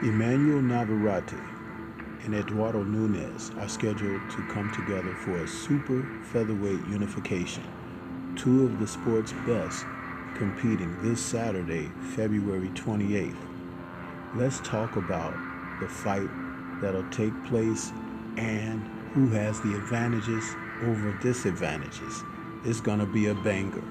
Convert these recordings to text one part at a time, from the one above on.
Navarette and Eduardo Nunez are scheduled to come together for a super featherweight unification. Two of the sport's best competing this Saturday, February 28th. Let's talk about the fight that'll take place and who has the advantages over disadvantages. It's gonna be a banger.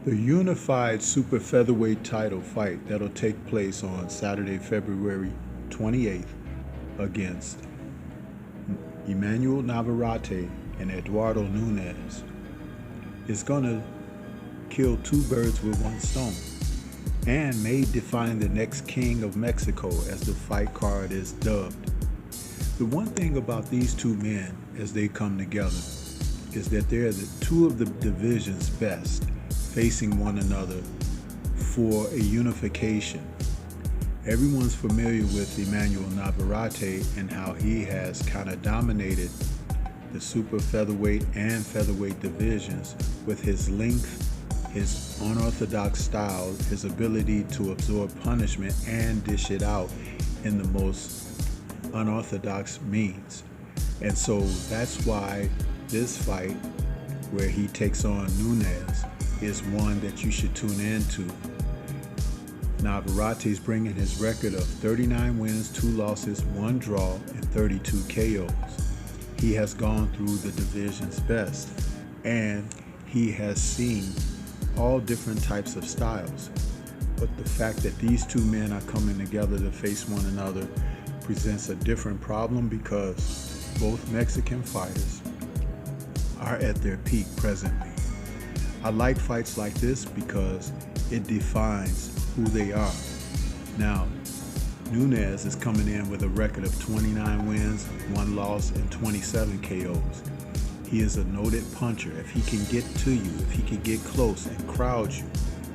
The unified super featherweight title fight that'll take place on Saturday, February 28th against Navarette and Eduardo Nunez is gonna kill two birds with one stone and may define the next king of Mexico, as the fight card is dubbed. The one thing about these two men as they come together is that they're the two of the division's best, facing one another for a unification. Everyone's familiar with Navarette and how he has kind of dominated the super featherweight and featherweight divisions with his length, his unorthodox style, his ability to absorb punishment and dish it out in the most unorthodox means. And so that's why this fight, where he takes on Nunez, is one that you should tune into. Navarette's bringing his record of 39 wins, 2 losses, 1 draw, and 32 KOs. He has gone through the division's best, and he has seen all different types of styles. But the fact that these two men are coming together to face one another presents a different problem, because both Mexican fighters are at their peak presently. I like fights like this because it defines who they are. Now, Nunez is coming in with a record of 29 wins, 1 loss, and 27 KOs. He is a noted puncher. If he can get to you, if he can get close and crowd you,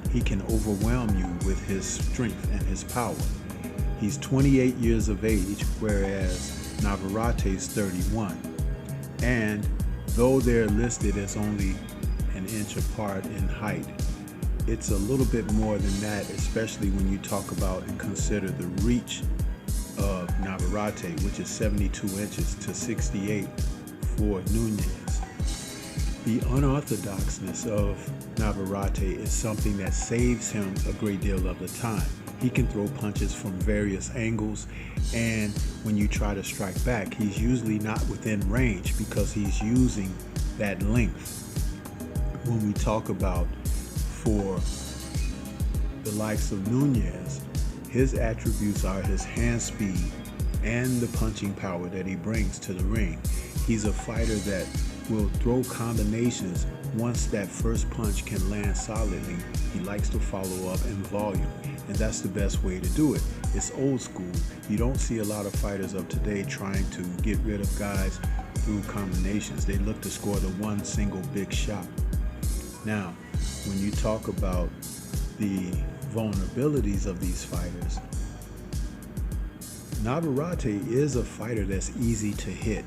he can overwhelm you with his strength and his power. He's 28 years of age, whereas Navarette's 31. And though they're listed as only an inch apart in height, it's a little bit more than that, especially when you talk about and consider the reach of Navarette, which is 72 inches to 68 for Nunez. The unorthodoxness of Navarette is something that saves him a great deal of the time. He can throw punches from various angles, and when you try to strike back, he's usually not within range because he's using that length. When we talk about for the likes of Nunez, his attributes are his hand speed and the punching power that he brings to the ring. He's a fighter that will throw combinations once that first punch can land solidly. He likes to follow up in volume, and that's the best way to do it. It's old school. You don't see a lot of fighters of today trying to get rid of guys through combinations. They look to score the one single big shot. Now, when you talk about the vulnerabilities of these fighters, Navarette is a fighter that's easy to hit.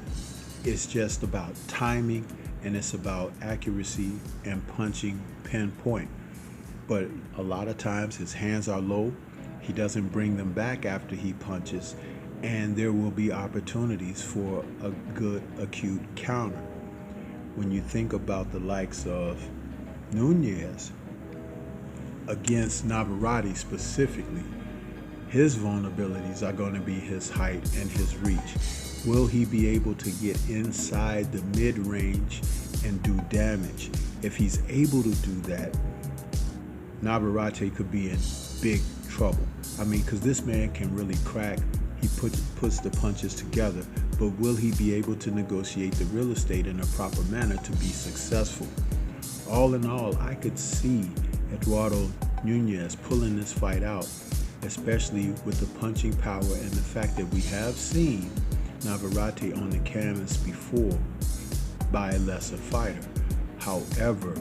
It's just about timing, and it's about accuracy and punching pinpoint. But a lot of times his hands are low. He doesn't bring them back after he punches, and there will be opportunities for a good acute counter. When you think about the likes of Nunez against Navarette specifically, his vulnerabilities are going to be his height and his reach. Will he be able to get inside the mid-range and do damage? If he's able to do that, Navarette could be in big trouble. I mean, because this man can really crack. He puts the punches together, but will he be able to negotiate the real estate in a proper manner to be successful? All in all, I could see Eduardo Nunez pulling this fight out, especially with the punching power and the fact that we have seen Navarette on the canvas before by a lesser fighter. However,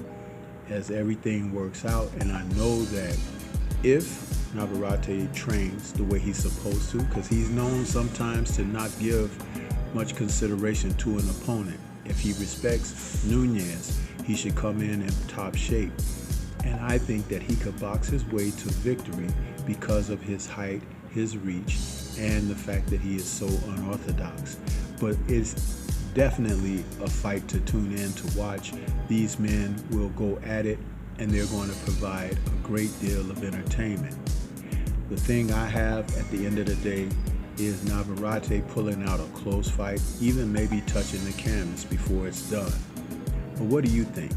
as everything works out, and I know that if Navarette trains the way he's supposed to, because he's known sometimes to not give much consideration to an opponent. If he respects Nunez, he should come in top shape. And I think that he could box his way to victory because of his height, his reach, and the fact that he is so unorthodox. But it's definitely a fight to tune in to watch. These men will go at it, and they're going to provide a great deal of entertainment. The thing I have at the end of the day is Navarette pulling out a close fight, even maybe touching the canvas before it's done. But what do you think?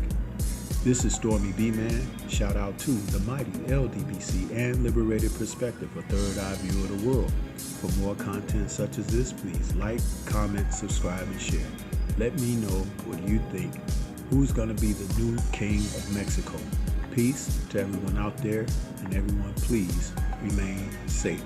This is Stormy B-Man. Shout out to the mighty LDBC and Liberated Perspective, a third eye view of the world. For more content such as this, please like, comment, subscribe, and share. Let me know what you think. Who's going to be the new king of Mexico? Peace to everyone out there, and everyone please remain safe.